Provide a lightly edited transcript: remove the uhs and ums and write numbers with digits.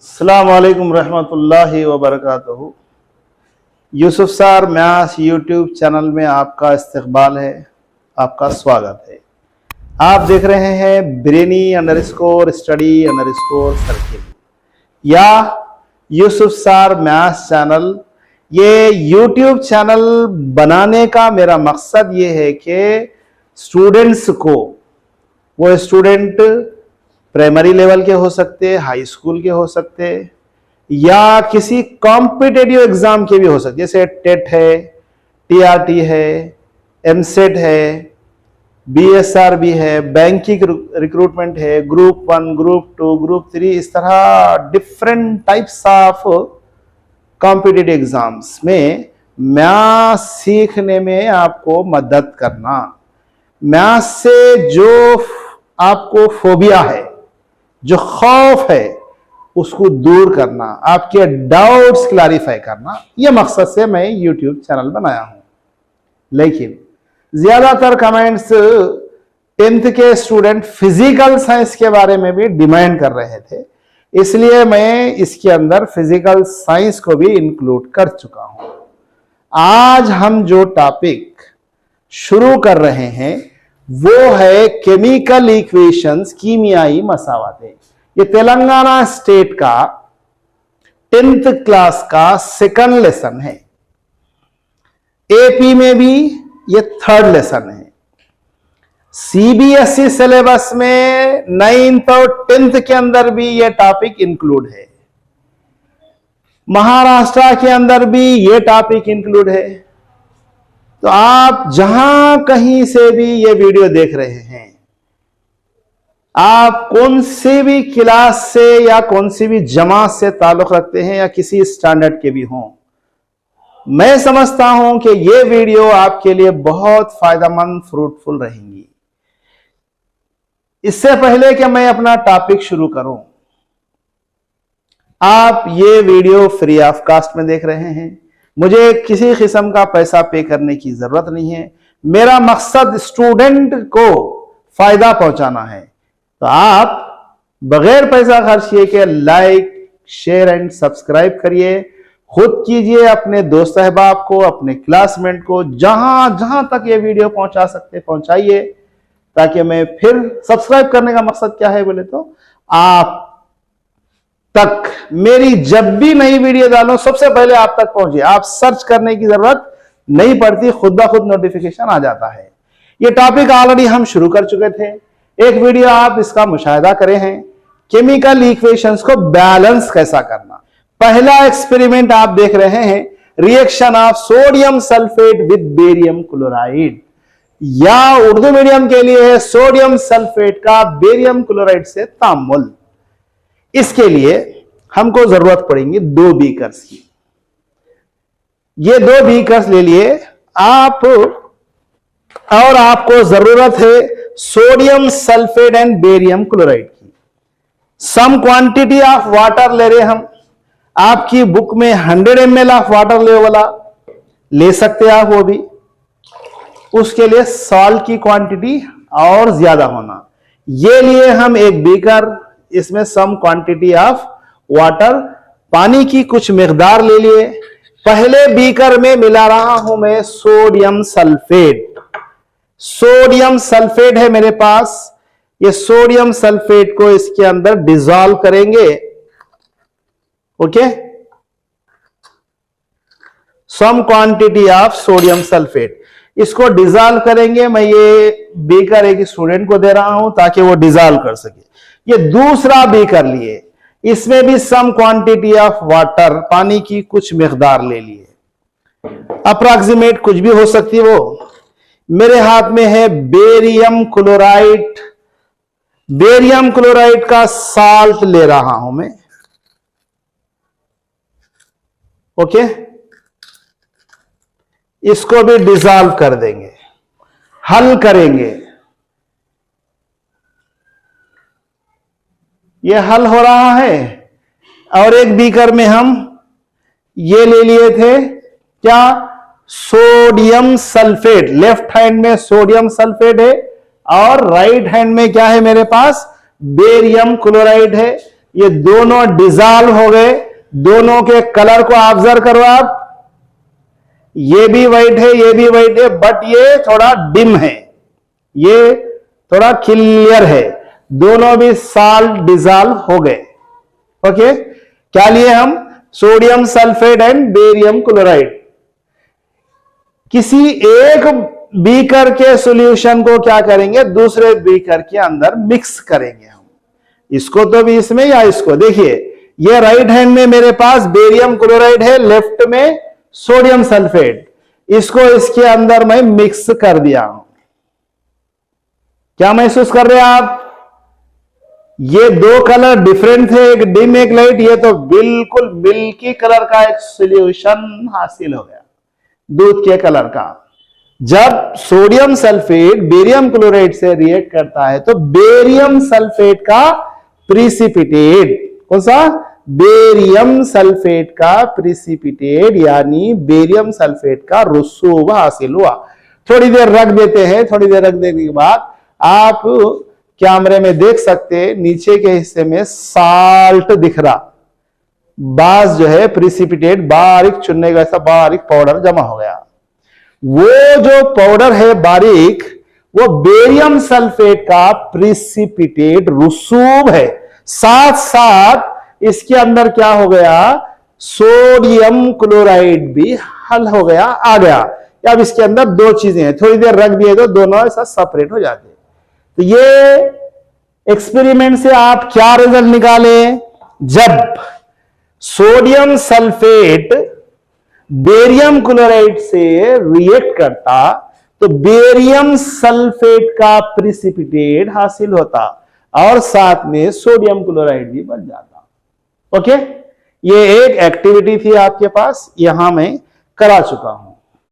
अस्सलाम वालेकुम रहमतुल्लाहि व बरकातहू। Yusuf sir maths YouTube channel में आपका इस्तकबाल है, आपका स्वागत है। आप देख रहे हैं brainy_study_सर्किल या यूसुफ सर मैथ्स चैनल। ये यूट्यूब चैनल बनाने का मेरा मकसद ये है कि स्टूडेंट्स को, वो स्टूडेंट प्राइमरी लेवल के हो सकते, हाई स्कूल के हो सकते, या किसी कॉम्पिटिटिव एग्जाम के भी हो सकते, जैसे टेट है, टीआरटी है, एमसेट है, बीएसआरबी है, बैंकिंग रिक्रूटमेंट है, ग्रुप 1, ग्रुप 2, ग्रुप 3, इस तरह different types of competitive exams में मैथ्स सीखने में आपको मदद करना, मैथ्स से जो आपको फोबिया है, जो खौफ है, उसको दूर करना, आपके डाउट्स क्लैरिफाई करना, यह मकसद से मैं यूट्यूब चैनल बनाया हूं। लेकिन ज्यादातर कमेंट्स 10th के स्टूडेंट फिजिकल साइंस के बारे में भी डिमांड कर रहे थे, इसलिए मैं इसके अंदर फिजिकल साइंस को भी इंक्लूड कर चुका हूं। आज हम जो टॉपिक शुरू कर रहे हैं वो है केमिकल इक्वेशंस, कीमियाई मसावाते। ये तेलंगाना स्टेट का 10th क्लास का सेकंड लेसन है। एपी में भी ये थर्ड लेसन है। सीबीएसई सिलेबस में 9th और 10th के अंदर भी ये टॉपिक इंक्लूड है। महाराष्ट्र के अंदर भी ये टॉपिक इंक्लूड है। तो आप जहां कहीं से भी ये वीडियो देख रहे हैं, आप कौन सी भी क्लास से या कौन सी भी जमात से ताल्लुक रखते हैं या किसी स्टैंडर्ड के भी हों, मैं समझता हूं कि ये वीडियो आपके लिए बहुत फायदेमंद, फ्रूटफुल रहेंगी। इससे पहले कि मैं अपना टॉपिक शुरू करूं, आप ये वीडियो फ्री ऑफ कास्ट में देख रहे हैं। मुझे किसी किस्म का पैसा पे करने की जरूरत नहीं है। मेरा मकसद स्टूडेंट को फायदा पहुंचाना है। तो आप बगैर पैसा खर्च किए के लाइक, शेयर एंड सब्सक्राइब करिए, खुद कीजिए, अपने दोस्त अहबाब को, अपने क्लासमेट को, जहां जहां तक ये वीडियो पहुंचा सकते पहुंचाइए, ताकि मैं फिर सब्सक्राइब करने का मकसद क्या है बोले तो आप तक मेरी जब भी नई वीडियो डालूं सबसे पहले आप तक पहुंचे। आप सर्च करने की जरूरत नहीं पड़ती, खुद ब खुद नोटिफिकेशन आ जाता है। ये टॉपिक ऑलरेडी हम शुरू कर चुके थे, एक वीडियो आप इसका मुशाहिदा करें हैं, केमिकल इक्वेशंस को बैलेंस कैसा करना। पहला एक्सपेरिमेंट आप देख रहे हैं, reaction of sodium sulphate with barium chloride, या उर्दू मीडियम के लिए है सोडियम सल्फेट का बेरियम क्लोराइड से तामुल। इसके लिए हमको जरूरत पड़ेगी 2 बीकर्स की। ये 2 बीकर्स ले लिए आप, और आपको जरूरत है sodium sulphate and barium chloride की। सम क्वांटिटी ऑफ वाटर ले रहे हम। आपकी बुक में 100 ml ऑफ वाटर ले वाला ले सकते आप, वो भी। उसके लिए सॉल्ट की क्वांटिटी और ज्यादा होना। ये लिए हम एक बीकर, इसमें सम क्वांटिटी ऑफ वाटर, पानी की कुछ मिकदार ले लिए। पहले बीकर में मिला रहा हूं मैं सोडियम सल्फेट। सोडियम सल्फेट है मेरे पास। ये सोडियम सल्फेट को इसके अंदर डिसॉल्व करेंगे। Okay, some quantity of sodium sulphate, इसको डिसॉल्व करेंगे। मैं ये बीकर एक स्टूडेंट को दे रहा हूं ताकि वो डिसॉल्व कर सके। ये दूसरा बीकर लिए, इसमें भी सम क्वांटिटी ऑफ वाटर, पानी की कुछ मिकदार ले लिए। अप्रॉक्सीमेट कुछ भी हो सकती है वो। मेरे हाथ में है बेरियम क्लोराइड। बेरियम क्लोराइड का साल्ट ले रहा हूं मैं। ओके, इसको भी डिसॉल्व कर देंगे, हल करेंगे। ये हल हो रहा है। और एक बीकर में हम ये ले लिए थे क्या, सोडियम सल्फेट। लेफ्ट हैंड में सोडियम सल्फेट है और राइट हैंड में क्या है मेरे पास, बेरियम क्लोराइड है। ये दोनों डिजॉल्व हो गए, दोनों के कलर को ऑब्जर्व करो आप, ये भी व्हाइट है, ये भी व्हाइट है, बट ये थोड़ा डिम है, ये थोड़ा क्लियर है, दोनों भी साल्ट डिजॉल्व हो गए। ओके, क्या लिए हम? Sodium sulphate and barium chloride. किसी एक बीकर के सॉल्यूशन को क्या करेंगे, दूसरे बीकर के अंदर मिक्स करेंगे हम, इसको तो भी इसमें या इसको। देखिए ये राइट हैंड में मेरे पास बेरियम क्लोराइड है, लेफ्ट में सोडियम सल्फेट, इसको इसके अंदर मैं मिक्स कर दिया हूं। क्या महसूस कर रहे हैं आप? ये दो कलर डिफरेंट थे, एक डिम एक लाइट, ये तो बिल्कुल मिल्की कलर का एक सॉल्यूशन हासिल हो गया दूध के कलर का। जब सोडियम सल्फेट बेरियम क्लोराइड से रिएक्ट करता है तो बेरियम सल्फेट का प्रिसिपिटेट, कौन सा? बेरियम सल्फेट का प्रिसिपिटेट यानी बेरियम सल्फेट का रसूब हासिल हुआ। थोड़ी देर रख देते हैं, थोड़ी देर रख देने के बाद आप कैमरे में देख सकते हैं नीचे के हिस्से में साल्ट दिख रहा, बास जो है प्रिसिपिटेट बारीक चुनने का ऐसा बारीक पाउडर जमा हो गया। वो जो पाउडर है बारीक, वो बेरियम सल्फेट का प्रिसिपिटेट रसूब है। साथ साथ इसके अंदर क्या हो गया, सोडियम क्लोराइड भी हल हो गया, आ गया। अब इसके अंदर दो चीजें हैं, थोड़ी देर रख दिए तो दोनों ऐसा सेपरेट हो जाते हैं। तो ये एक्सपेरिमेंट से आप क्या रिजल्ट निकाले? जब सोडियम सल्फेट बेरियम क्लोराइड से रिएक्ट करता तो बेरियम सल्फेट का प्रिसिपिटेट हासिल होता और साथ में सोडियम क्लोराइड भी बन जाता। ओके, ये एक एक्टिविटी थी आपके पास, यहां मैं करा चुका हूं।